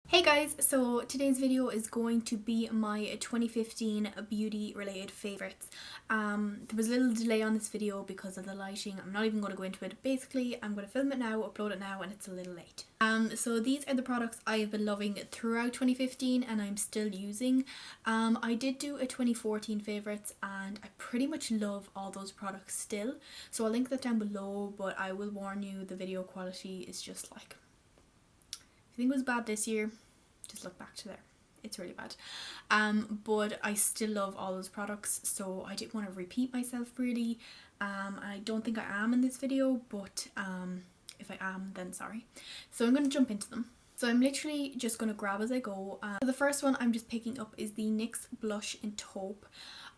Hey guys, so today's video is going to be my 2015 beauty related favourites. There was a little delay on this video because of the lighting. I'm not even going to go into it. Basically, I'm going to film it now, upload it now, and it's a little late. So these are the products I have been loving throughout 2015 and I'm still using. I did do a 2014 favourites and I pretty much love all those products still. So I'll link that down below, but I will warn you, the video quality is just like... I think it was bad this year, just look back to there, it's really bad. But I still love all those products, so I didn't want to repeat myself really. I don't think I am in this video, but if I am, then sorry. So I'm going to jump into them. So I'm literally just going to grab as I go. The first one I'm just picking up is the NYX blush in taupe.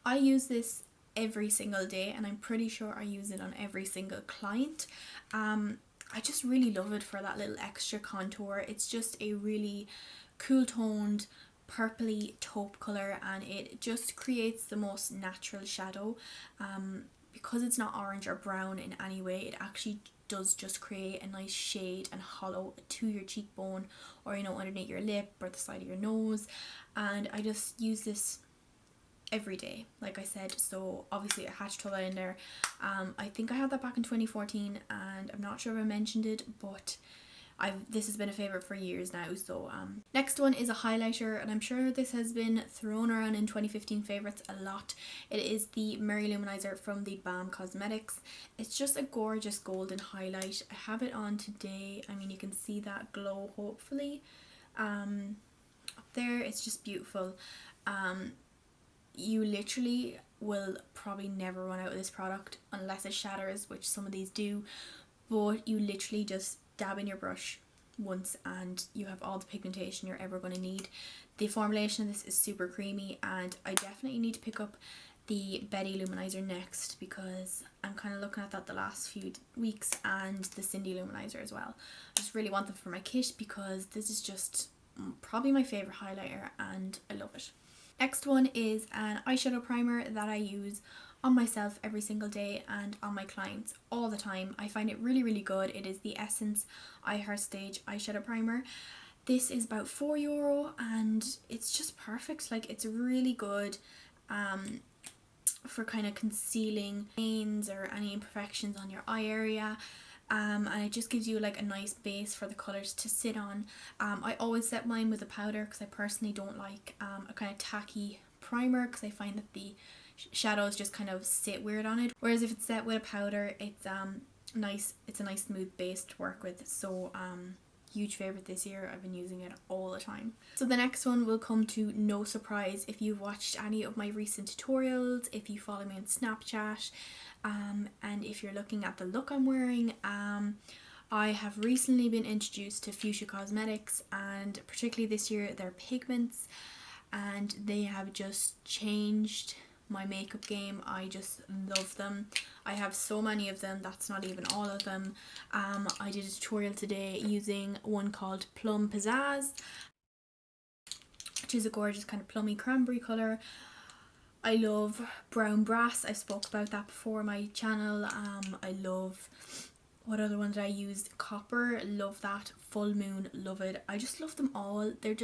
I use this every single day and I'm pretty sure I use it on every single client. I just really love it for that little extra contour. It's just a really cool toned purpley taupe colour and it just creates the most natural shadow. Because it's not orange or brown in any way, it actually does just create a nice shade and hollow to your cheekbone, or you know, underneath your lip or the side of your nose. And I just use this every day, like I said. So obviously I had to throw that in there. I think I had that back in 2014 and I'm not sure if I mentioned it, but this has been a favourite for years now. So next one is a highlighter, and I'm sure this has been thrown around in 2015 favourites a lot. It is the Merry Luminizer from the BAM Cosmetics. It's just a gorgeous golden highlight. I have it on today. I mean, you can see that glow hopefully up there. It's just beautiful. You literally will probably never run out of this product unless it shatters, which some of these do, but you literally just dab in your brush once and you have all the pigmentation you're ever going to need. The formulation of this is super creamy, and I definitely need to pick up the Betty Luminizer next because I'm kind of looking at that the last few weeks, and the Cindy Luminizer as well. I just really want them for my kit because this is just probably my favourite highlighter and I love it. Next one is an eyeshadow primer that I use on myself every single day and on my clients all the time. I find it really, really good. It is the Essence I Heart Stage eyeshadow primer. This is about €4 and it's just perfect. Like, it's really good for kind of concealing stains or any imperfections on your eye area. And it just gives you like a nice base for the colours to sit on. I always set mine with a powder because I personally don't like a kind of tacky primer, because I find that the shadows just kind of sit weird on it. Whereas if it's set with a powder, it's nice. It's a nice smooth base to work with. So huge favourite this year. I've been using it all the time. So the next one will come to no surprise if you've watched any of my recent tutorials, if you follow me on Snapchat, and if you're looking at the look I'm wearing. I have recently been introduced to Fuchsia Cosmetics, and particularly this year their Pigments, and they have just changed my makeup game. I just love them. I have so many of them, that's not even all of them. I did a tutorial today using one called Plum Pizzazz, which is a gorgeous kind of plummy cranberry colour. I love Brown Brass. I spoke about that before on my channel. I love, what other one did I use? Copper, love that. Full Moon, love it. I just love them all. They're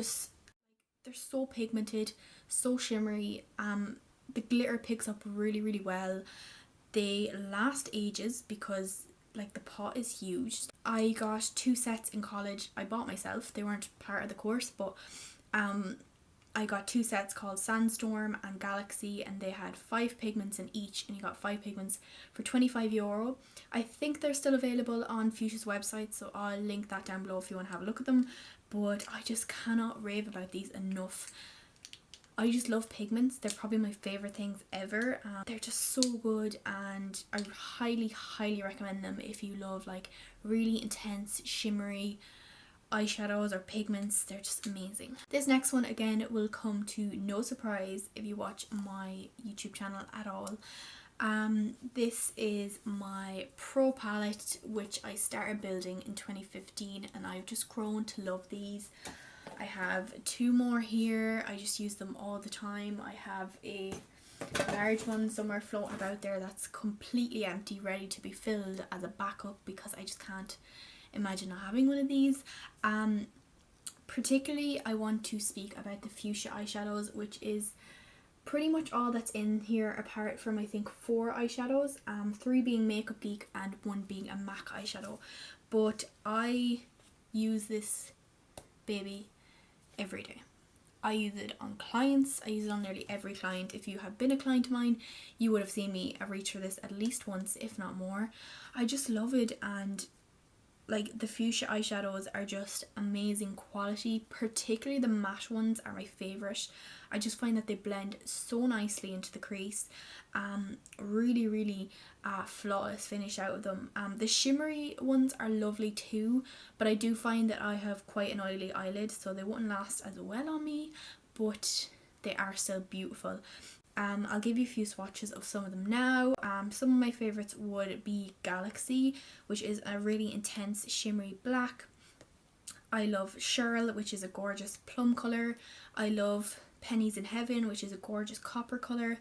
so pigmented, so shimmery. The glitter picks up really, really well. They last ages because like the pot is huge. I got 2 sets in college. I bought myself. They weren't part of the course, but I got 2 sets called Sandstorm and Galaxy, and they had 5 pigments in each, and you got 5 pigments for €25. I think they're still available on Fuchsia's website, so I'll link that down below if you want to have a look at them. But I just cannot rave about these enough. I just love pigments. They're probably my favourite things ever. They're just so good, and I highly, highly recommend them if you love like really intense, shimmery eyeshadows or pigments. They're just amazing. This next one again will come to no surprise if you watch my YouTube channel at all. This is my Pro palette, which I started building in 2015, and I've just grown to love these. I have 2 more here. I just use them all the time. I have a large one somewhere floating about there that's completely empty, ready to be filled as a backup because I just can't imagine not having one of these. Particularly I want to speak about the fuchsia eyeshadows, which is pretty much all that's in here apart from I think 4 eyeshadows, 3 being Makeup Geek and 1 being a MAC eyeshadow. But I use this baby every day. I use it on clients, I use it on nearly every client. If you have been a client of mine, you would have seen me reach for this at least once, if not more. I just love it, and like the fuchsia eyeshadows are just amazing quality, particularly the matte ones are my favourite. I just find that they blend so nicely into the crease. Really flawless finish out of them. The shimmery ones are lovely too, but I do find that I have quite an oily eyelid, so they wouldn't last as well on me, but they are still beautiful. I'll give you a few swatches of some of them now. Some of my favourites would be Galaxy, which is a really intense shimmery black. I love Cheryl, which is a gorgeous plum colour. I love Pennies in Heaven, which is a gorgeous copper colour.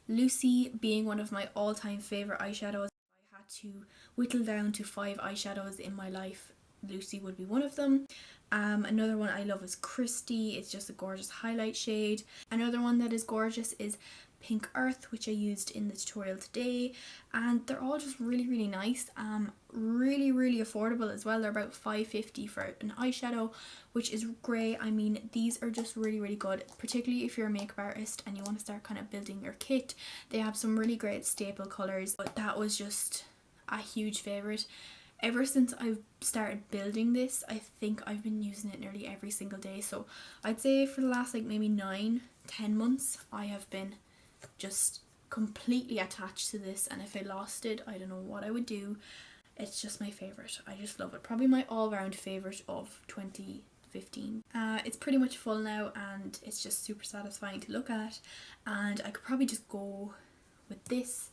Lucy being one of my all-time favourite eyeshadows. If I had to whittle down to 5 eyeshadows in my life, Lucy would be one of them. Another one I love is Christy. It's just a gorgeous highlight shade. Another one that is gorgeous is Pink Earth, which I used in the tutorial today, and they're all just really nice. Really affordable as well. They're about $5.50 for an eyeshadow, which is great. I mean, these are just really good, particularly if you're a makeup artist and you want to start kind of building your kit. They have some really great staple colours, but that was just a huge favourite. Ever since I've started building this, I think I've been using it nearly every single day. So I'd say for the last like maybe 9-10 months, I have been just completely attached to this, and if I lost it, I don't know what I would do. It's just my favourite. I just love it. Probably my all-round favourite of 2015. It's pretty much full now, and it's just super satisfying to look at, and I could probably just go with this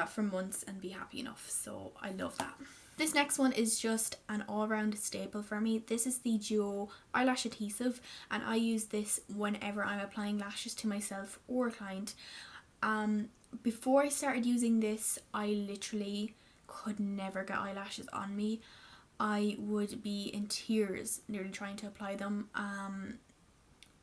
for months and be happy enough, so I love that. This next one is just an all-round staple for me. This is the Duo Eyelash Adhesive, and I use this whenever I'm applying lashes to myself or a client. Before I started using this, I literally could never get eyelashes on me. I would be in tears nearly trying to apply them.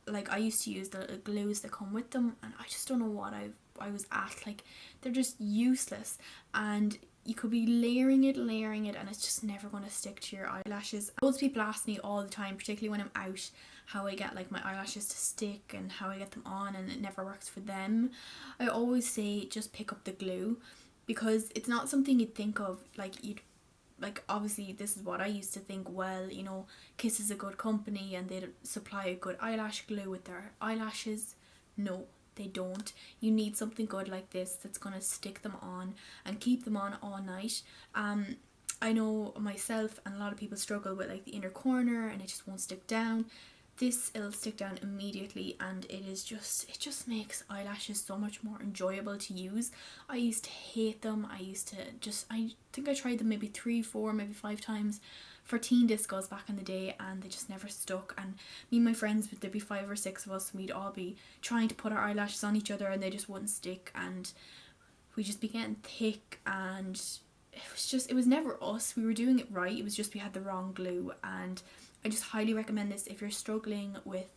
Like I used to use the glues that come with them, and I just don't know what I was at. Like, they're just useless, and you could be layering it and it's just never going to stick to your eyelashes. Loads of people ask me all the time, particularly when I'm out, how I get like my eyelashes to stick and how I get them on, and it never works for them. I always say just pick up the glue, because it's not something you'd think of. Like obviously this is what I used to think, well, you know, Kiss is a good company and they supply a good eyelash glue with their eyelashes. No, they don't. You need something good like this that's going to stick them on and keep them on all night. I know myself and a lot of people struggle with like the inner corner and it just won't stick down. This, it'll stick down immediately, and it just makes eyelashes so much more enjoyable to use. I used to hate them. I think I tried them maybe 3, 4, maybe 5 times for teen discos back in the day, and they just never stuck. And me and my friends, there'd be 5 or 6 of us, and we'd all be trying to put our eyelashes on each other and they just wouldn't stick, and we'd just be getting thick, and it was never us. We were doing it right, it was just we had the wrong glue. And I just highly recommend this if you're struggling with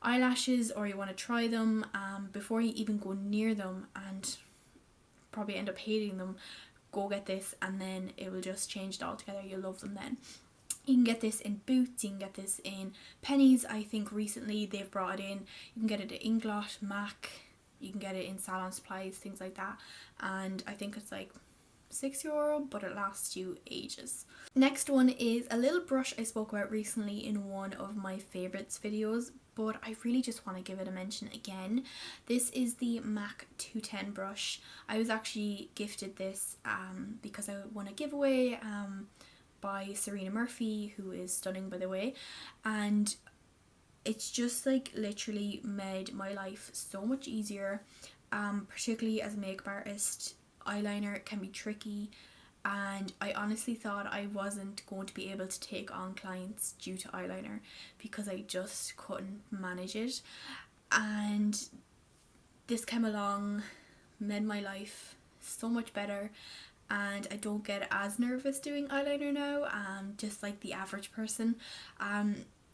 eyelashes or you want to try them. Before you even go near them and probably end up hating them, go get this, and then it will just change it altogether. You'll love them then. You can get this in Boots, you can get this in Pennies. I think recently they've brought it in. You can get it at Inglot, MAC, you can get it in Salon Supplies, things like that. And I think it's like €6, but it lasts you ages. Next one is a little brush I spoke about recently in one of my favourites videos, but I really just want to give it a mention again. This is the MAC 210 brush. I was actually gifted this because I won a giveaway by Serena Murphy, who is stunning by the way, and it's just like literally made my life so much easier, particularly as a makeup artist. Eyeliner can be tricky, and I honestly thought I wasn't going to be able to take on clients due to eyeliner because I just couldn't manage it, and this came along, made my life so much better, and I don't get as nervous doing eyeliner now, just like the average person.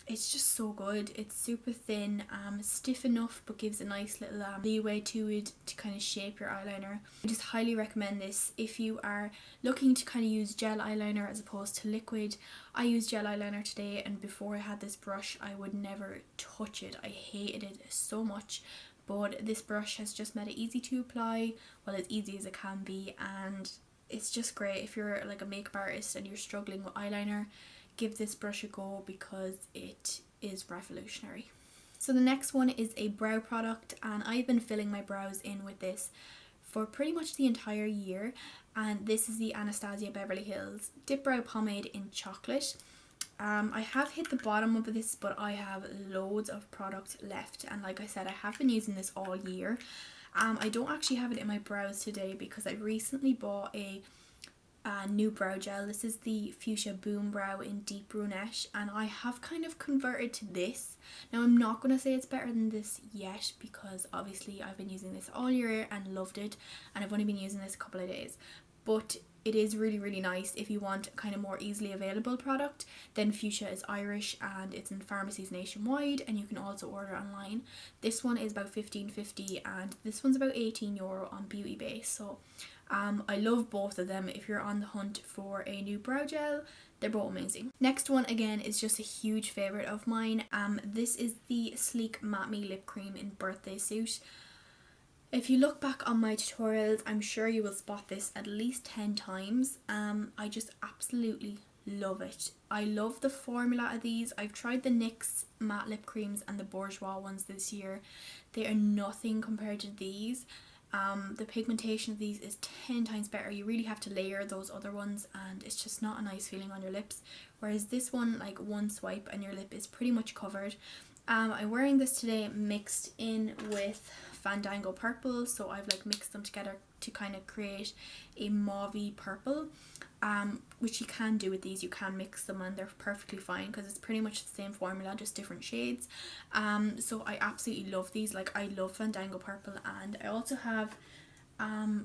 it's just so good. It's super thin, stiff enough, but gives a nice little leeway to it to kind of shape your eyeliner. I just highly recommend this if you are looking to kind of use gel eyeliner as opposed to liquid. I use gel eyeliner today, and before I had this brush I would never touch it. I hated it so much, but this brush has just made it easy to apply, well, as easy as it can be, and it's just great if you're like a makeup artist and you're struggling with eyeliner. Give this brush a go because it is revolutionary. So the next one is a brow product, and I've been filling my brows in with this for pretty much the entire year, and this is the Anastasia Beverly Hills Dip Brow Pomade in Chocolate. I have hit the bottom of this, but I have loads of product left, and like I said, I have been using this all year. I don't actually have it in my brows today because I recently bought a new brow gel. This is the Fuchsia Boom Brow in Deep Brunette, and I have kind of converted to this. Now I'm not going to say it's better than this yet because obviously I've been using this all year and loved it, and I've only been using this a couple of days, but it is really, really nice. If you want a kind of more easily available product, then Fuchsia is Irish and it's in pharmacies nationwide, and you can also order online. This one is about $15.50 and this one's about €18 on Beauty Base. So I love both of them. If you're on the hunt for a new brow gel, they're both amazing. Next one again is just a huge favourite of mine. This is the Sleek Matte Me Lip Cream in Birthday Suit. If you look back on my tutorials, I'm sure you will spot this at least 10 times. I just absolutely love it. I love the formula of these. I've tried the NYX matte lip creams and the Bourjois ones this year. They are nothing compared to these. The pigmentation of these is 10 times better. You really have to layer those other ones, and it's just not a nice feeling on your lips. Whereas this one, like one swipe and your lip is pretty much covered. I'm wearing this today mixed in with Fandango Purple, so I've like mixed them together to kind of create a mauvey purple, which you can do with these. You can mix them and they're perfectly fine because it's pretty much the same formula, just different shades. So I absolutely love these. Like, I love Fandango Purple, and I also have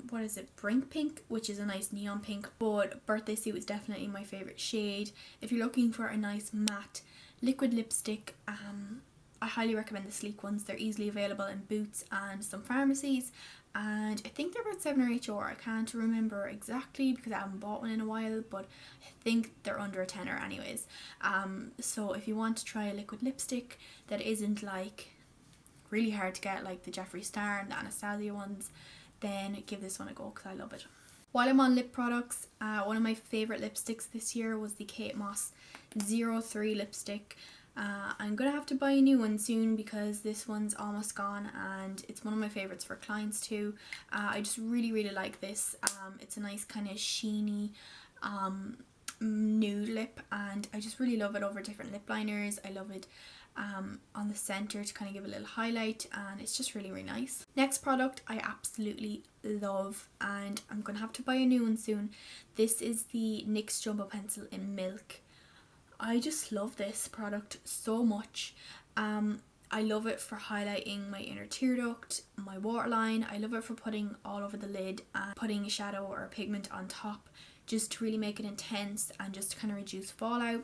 what is it, Brink Pink, which is a nice neon pink, but Birthday Suit is definitely my favorite shade. If you're looking for a nice matte liquid lipstick, I highly recommend the Sleek ones. They're easily available in Boots and some pharmacies, and I think they're about €7 or €8. I can't remember exactly because I haven't bought one in a while, but I think they're under a tenner anyways. So if you want to try a liquid lipstick that isn't like really hard to get, like the Jeffree Star and the Anastasia ones, then give this one a go because I love it. While I'm on lip products, one of my favourite lipsticks this year was the Kate Moss 03 lipstick. I'm gonna have to buy a new one soon because this one's almost gone, and it's one of my favourites for clients too. I just really, really like this. It's a nice kind of sheeny nude lip, and I just really love it over different lip liners. I love it on the centre to kind of give a little highlight, and it's just really, really nice. Next product I absolutely love, and I'm gonna have to buy a new one soon. This is the NYX Jumbo Pencil in Milk. I just love this product so much. I love it for highlighting my inner tear duct, my waterline. I love it for putting all over the lid and putting a shadow or a pigment on top, just to really make it intense and just to kind of reduce fallout.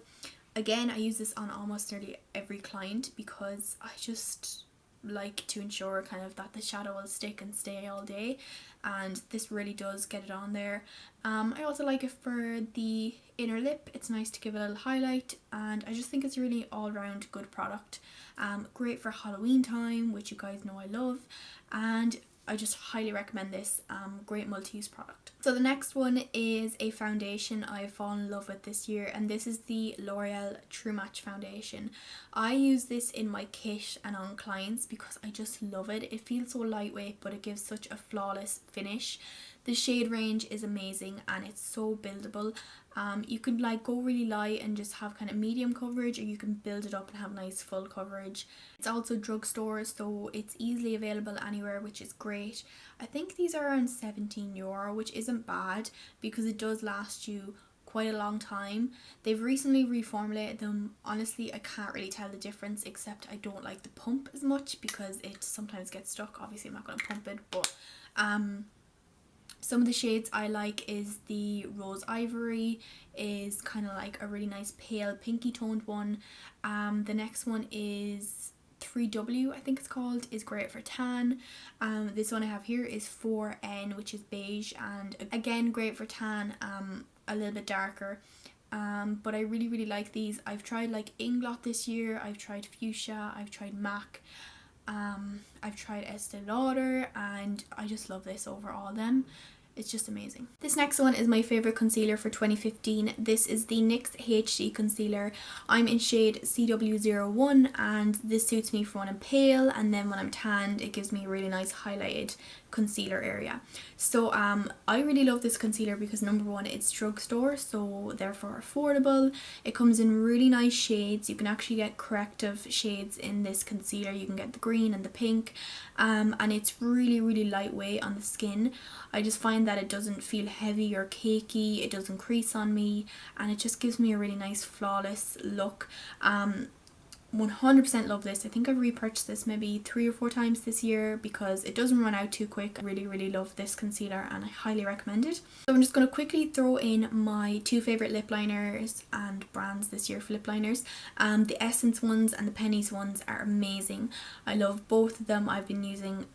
Again, I use this on almost nearly every client because I just like to ensure kind of that the shadow will stick and stay all day, and this really does get it on there. I also like it for the inner lip. It's nice to give it a little highlight, and I just think it's a really all-round good product. Great for Halloween time, which you guys know I love, and I just highly recommend this. Great multi-use product. So the next one is a foundation I've fallen in love with this year, and this is the L'Oreal True Match foundation. I use this in my kit and on clients because I just love it. It feels so lightweight, but it gives such a flawless finish. The shade range is amazing and it's so buildable. You could like go really light and just have kind of medium coverage, or you can build it up and have nice full coverage. It's also drugstore, so it's easily available anywhere, which is great. I think these are around €17, which isn't bad because it does last you quite a long time. They've recently reformulated them. Honestly, I can't really tell the difference, except I don't like the pump as much because it sometimes gets stuck. Obviously I'm not going to pump it, but Some of the shades I like is the Rose Ivory, is kind of like a really nice pale pinky toned one. The next one is 3W, I think it's called, is great for tan. This one I have here is 4N, which is beige, and again great for tan, a little bit darker. But I really like these. I've tried like Inglot this year, I've tried Fuchsia, I've tried MAC, I've tried Estee Lauder, and I just love this over all of them. It's just amazing. This next one is my favourite concealer for 2015. This is the NYX HD concealer. I'm in shade CW01, and this suits me for when I'm pale, and then when I'm tanned it gives me a really nice highlighted concealer area. So I really love this concealer because number one, it's drugstore, so therefore affordable. It comes in really nice shades. You can actually get corrective shades in this concealer. You can get the green and the pink, and it's really lightweight on the skin. I just find that it doesn't feel heavy or cakey, it doesn't crease on me, and it just gives me a really nice flawless look. 100% love this. I think I've repurchased this maybe 3 or 4 times this year because it doesn't run out too quick. I really love this concealer and I highly recommend it. So I'm just going to quickly throw in my 2 favourite lip liners and brands this year for lip liners. The Essence ones and the Pennies ones are amazing. I love both of them. I've been using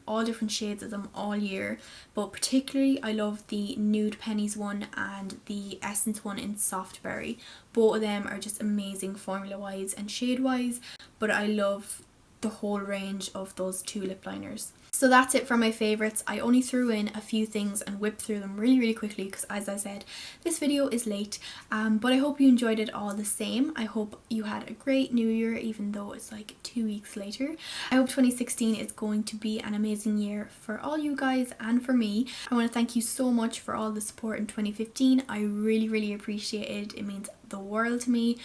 all different shades of them all year, but particularly I love the Nude Pennies one and the Essence one in Soft Berry. Both of them are just amazing formula wise and shade wise, but I love the whole range of those 2 lip liners. So that's it for my favourites. I only threw in a few things and whipped through them really quickly because, as I said, this video is late, but I hope you enjoyed it all the same. I hope you had a great new year even though it's like 2 weeks later. I hope 2016 is going to be an amazing year for all you guys and for me. I want to thank you so much for all the support in 2015. I really appreciate it. It means the world to me.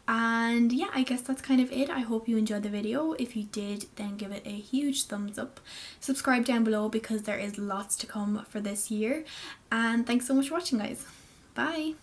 And yeah, I guess that's kind of it. I hope you enjoyed the video. If you did, then give it a huge thumbs up. Subscribe down below because there is lots to come for this year. And thanks so much for watching, guys. Bye!